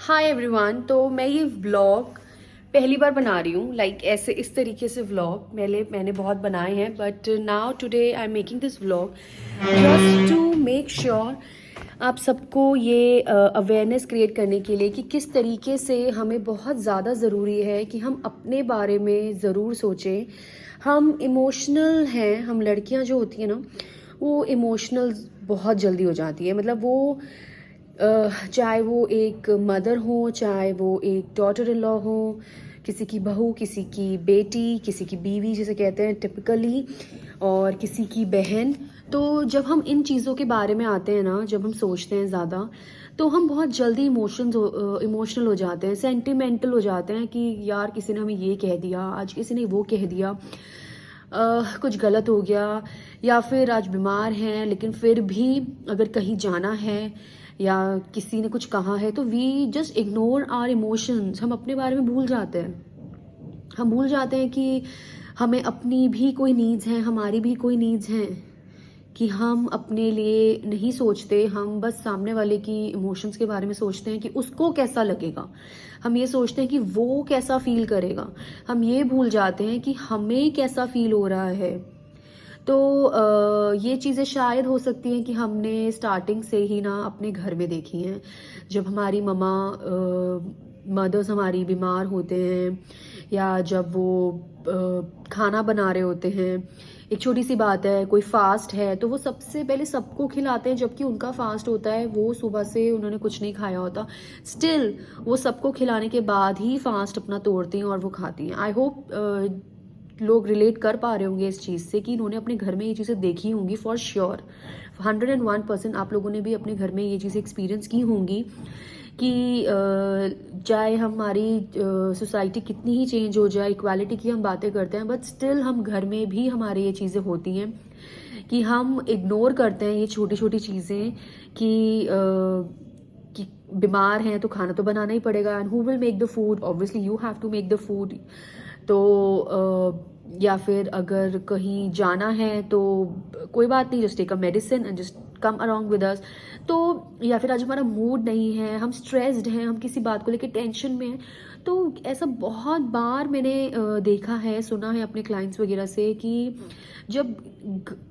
Hi everyone. तो मैं ये व्लॉग पहली बार बना रही हूँ, ऐसे इस तरीके से व्लॉग मैंने बहुत बनाए हैं, but now today I am making this vlog just to make sure आप सबको ये अवेयरनेस क्रिएट करने के लिए कि किस तरीके से हमें बहुत ज़्यादा ज़रूरी है कि हम अपने बारे में ज़रूर सोचें। हम इमोशनल हैं, हम लड़कियाँ जो होती हैं ना, वो इमोशनल बहुत जल्दी हो जाती है। मतलब वो चाहे वो एक मदर हो, चाहे वो एक डॉटर इन लॉ हो, किसी की बहू, किसी की बेटी, किसी की बीवी जिसे कहते हैं टिपिकली, और किसी की बहन। तो जब हम इन चीज़ों के बारे में आते हैं ना, जब हम सोचते हैं ज़्यादा, तो हम बहुत जल्दी इमोशनल हो जाते हैं, सेंटिमेंटल हो जाते हैं कि यार किसी ने हमें ये कह दिया, आज किसी ने वो कह दिया, कुछ गलत हो गया, या फिर आज बीमार हैं लेकिन फिर भी अगर कहीं जाना है या किसी ने कुछ कहा है तो we just ignore our emotions. हम अपने बारे में भूल जाते हैं। हम भूल जाते हैं कि हमें अपनी भी कोई नीड्स हैं, हमारी भी कोई नीड्स हैं, कि हम अपने लिए नहीं सोचते। हम बस सामने वाले की इमोशंस के बारे में सोचते हैं कि उसको कैसा लगेगा। हम ये सोचते हैं कि वो कैसा फील करेगा। हम ये भूल जाते हैं कि हमें कैसा फील हो रहा है। तो ये चीज़ें शायद हो सकती हैं कि हमने स्टार्टिंग से ही ना अपने घर में देखी हैं। जब हमारी मदर्स हमारी बीमार होते हैं, या जब वो खाना बना रहे होते हैं, एक छोटी सी बात है, कोई फास्ट है तो वो सबसे पहले सबको खिलाते हैं, जबकि उनका फास्ट होता है, वो सुबह से उन्होंने कुछ नहीं खाया होता, स्टिल वो सबको खिलाने के बाद ही फास्ट अपना तोड़ती हैं और वो खाती हैं। आई होप लोग रिलेट कर पा रहे होंगे इस चीज़ से कि इन्होंने अपने घर में ये चीज़ें देखी होंगी फॉर श्योर। 101% आप लोगों ने भी अपने घर में ये चीज़ें एक्सपीरियंस की होंगी कि चाहे हमारी सोसाइटी कितनी ही चेंज हो जाए, इक्वालिटी की हम बातें करते हैं, बट स्टिल हम घर में भी हमारे ये चीज़ें होती हैं कि हम इग्नोर करते हैं ये छोटी छोटी चीज़ें कि बीमार हैं तो खाना तो बनाना ही पड़ेगा, and who will make the food, obviously you have to make the food. तो या फिर अगर कहीं जाना है तो कोई बात नहीं, just take a medicine and just come along with us. तो या फिर आज हमारा मूड नहीं है, हम स्ट्रेस्ड हैं, हम किसी बात को लेकर टेंशन में हैं, तो ऐसा बहुत बार मैंने देखा है, सुना है अपने क्लाइंट्स वगैरह से कि जब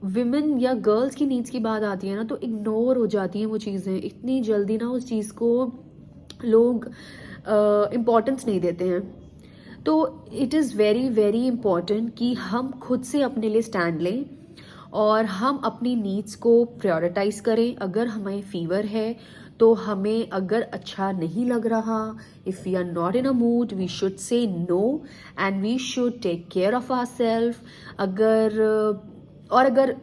विमेन या गर्ल्स की नीड्स की बात आती है ना, तो इग्नोर हो जाती हैं वो चीज़ें इतनी जल्दी ना, उस चीज़ को लोग इम्पोर्टेंस नहीं देते हैं। तो it is very very important कि हम खुद से अपने लिए स्टैंड लें और हम अपनी नीड्स को प्रायोरिटाइज करें। अगर हमें फीवर है तो हमें अगर अच्छा नहीं लग रहा, if we are not in a mood, we should say no and we should take care of our self. अगर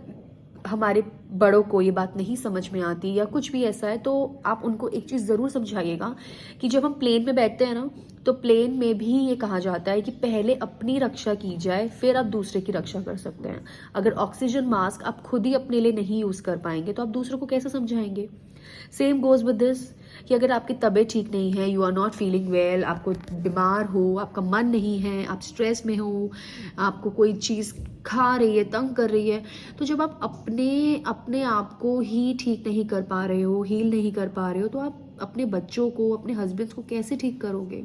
हमारे बड़ों को ये बात नहीं समझ में आती या कुछ भी ऐसा है, तो आप उनको एक चीज़ ज़रूर समझाइएगा कि जब हम प्लेन में बैठते हैं ना, तो प्लेन में भी ये कहा जाता है कि पहले अपनी रक्षा की जाए, फिर आप दूसरे की रक्षा कर सकते हैं। अगर ऑक्सीजन मास्क आप खुद ही अपने लिए नहीं यूज़ कर पाएंगे तो आप दूसरों को कैसे समझाएंगे। सेम गोज विद दिस कि अगर आपकी तबीयत ठीक नहीं है, you are not feeling well, आपको बीमार हो, आपका मन नहीं है, आप स्ट्रेस में हो, आपको कोई चीज़ खा रही है, तंग कर रही है, तो जब आप अपने अपने आप को ही ठीक नहीं कर पा रहे हो, हील नहीं कर पा रहे हो, तो आप अपने बच्चों को, अपने हस्बैंड को कैसे ठीक करोगे।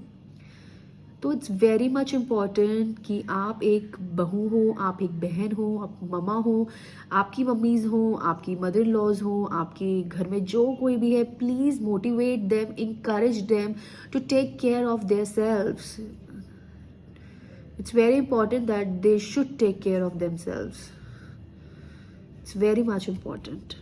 तो इट्स वेरी मच इम्पॉर्टेंट कि आप एक बहू हो, आप एक बहन हो, आप ममा हो, आपकी मम्मीज़ हो, आपकी मदर इन लॉज हो, आपके घर में जो कोई भी है, please motivate them, encourage them to take care of their selves. It's very important that they should take care of themselves. It's very much important.